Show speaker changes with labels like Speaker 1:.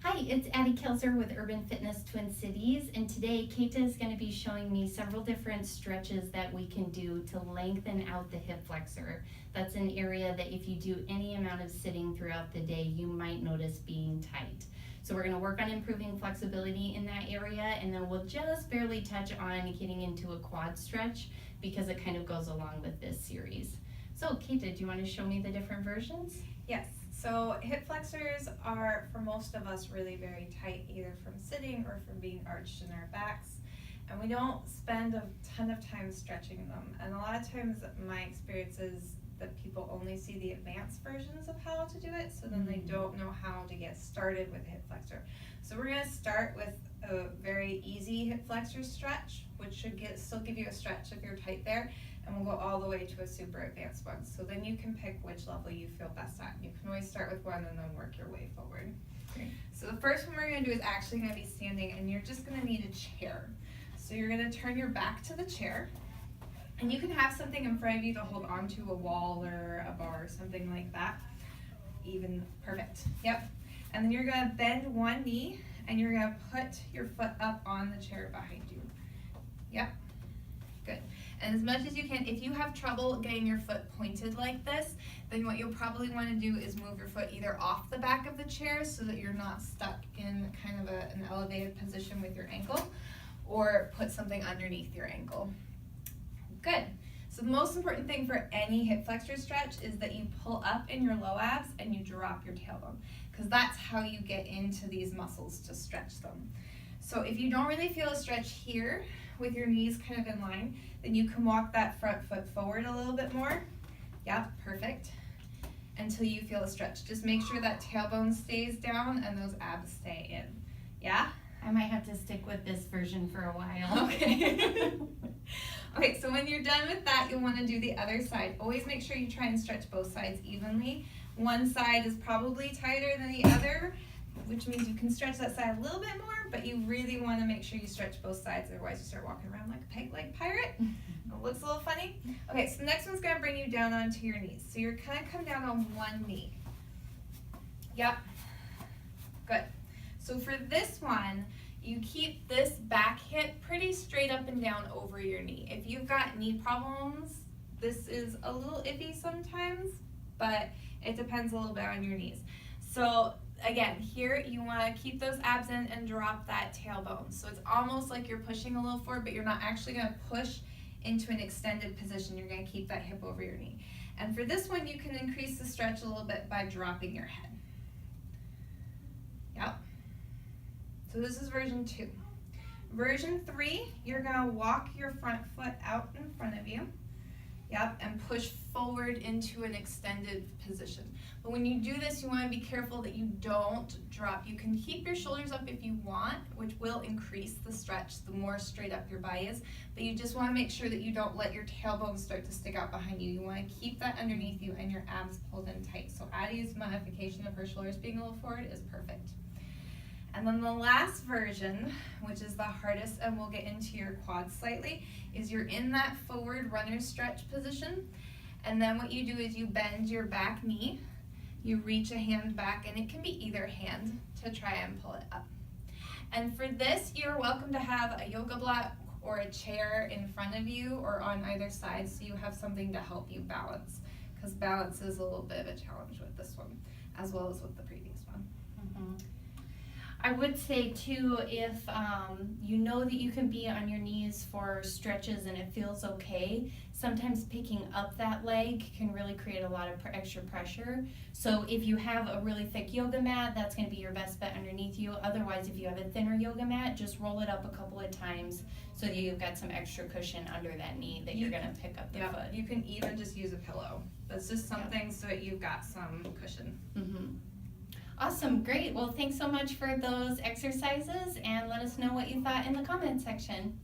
Speaker 1: Hi, it's Addie Kelzer with Urban Fitness Twin Cities, and today Keita is going to be showing me several different stretches that we can do to lengthen out the hip flexor. That's an area that if you do any amount of sitting throughout the day, you might notice being tight. So we're going to work on improving flexibility in that area, and then we'll just barely touch on getting into a quad stretch because it kind of goes along with this series. So Keita, do you want to show me the different versions?
Speaker 2: Yes, so hip flexors are, for most of us, really very tight, either from sitting or from being arched in our backs. And we don't spend a ton of time stretching them. And a lot of times my experience is that people only see the advanced versions of how to do it, so then they don't know how to get started with a hip flexor. So we're gonna start with a very easy hip flexor stretch, which should still give you a stretch if you're tight there, and we'll go all the way to a super advanced one. So then you can pick which level you feel best at. You can always start with one and then work your way forward.
Speaker 1: Great.
Speaker 2: So the first one we're gonna do is actually gonna be standing, and you're just gonna need a chair. So you're gonna turn your back to the chair, and you can have something in front of you to hold onto, a wall or a bar or something like that. Even perfect, yep. And then you're gonna bend one knee, and you're gonna put your foot up on the chair behind you. Yep, good. And as much as you can, if you have trouble getting your foot pointed like this, then what you'll probably want to do is move your foot either off the back of the chair so that you're not stuck in kind of an elevated position with your ankle, or put something underneath your ankle. Good. So the most important thing for any hip flexor stretch is that you pull up in your low abs and you drop your tailbone, because that's how you get into these muscles to stretch them. So if you don't really feel a stretch here with your knees kind of in line, then you can walk that front foot forward a little bit more. Yep, perfect. Until you feel a stretch. Just make sure that tailbone stays down and those abs stay in. Yeah?
Speaker 1: I might have to stick with this version for a while.
Speaker 2: Okay. Okay, so when you're done with that, you'll want to do the other side. Always make sure you try and stretch both sides evenly. One side is probably tighter than the other, which means you can stretch that side a little bit more, but you really want to make sure you stretch both sides, otherwise you start walking around like a peg-leg pirate. It looks a little funny. Okay, so the next one's going to bring you down onto your knees. So you're going to come down on one knee. Yep. Good. So for this one, you keep this back hip pretty straight up and down over your knee. If you've got knee problems, this is a little iffy sometimes, but it depends a little bit on your knees. So again, here you want to keep those abs in and drop that tailbone. So it's almost like you're pushing a little forward, but you're not actually going to push into an extended position. You're going to keep that hip over your knee. And for this one, you can increase the stretch a little bit by dropping your head. Yep. So this is version 2. Version 3, you're going to walk your front foot out in front of you. Yep, and push forward into an extended position. But when you do this, you want to be careful that you don't drop. You can keep your shoulders up if you want, which will increase the stretch the more straight up your body is. But you just want to make sure that you don't let your tailbone start to stick out behind you. You want to keep that underneath you and your abs pulled in tight. So Addie's modification of her shoulders being a little forward is perfect. And then the last version, which is the hardest, and we'll get into your quads slightly, is you're in that forward runner stretch position. And then what you do is you bend your back knee, you reach a hand back, and it can be either hand to try and pull it up. And for this, you're welcome to have a yoga block or a chair in front of you or on either side, so you have something to help you balance, because balance is a little bit of a challenge with this one, as well as with the previous one.
Speaker 1: Mm-hmm. I would say too, if you know that you can be on your knees for stretches and it feels okay, sometimes picking up that leg can really create a lot of extra pressure. So if you have a really thick yoga mat, that's going to be your best bet underneath you. Otherwise, if you have a thinner yoga mat, just roll it up a couple of times so that you've got some extra cushion under that knee that you're going to pick up the foot.
Speaker 2: You can even just use a pillow. That's just something so that you've got some cushion.
Speaker 1: Mm-hmm. Awesome, great. Well, thanks so much for those exercises, and let us know what you thought in the comment section.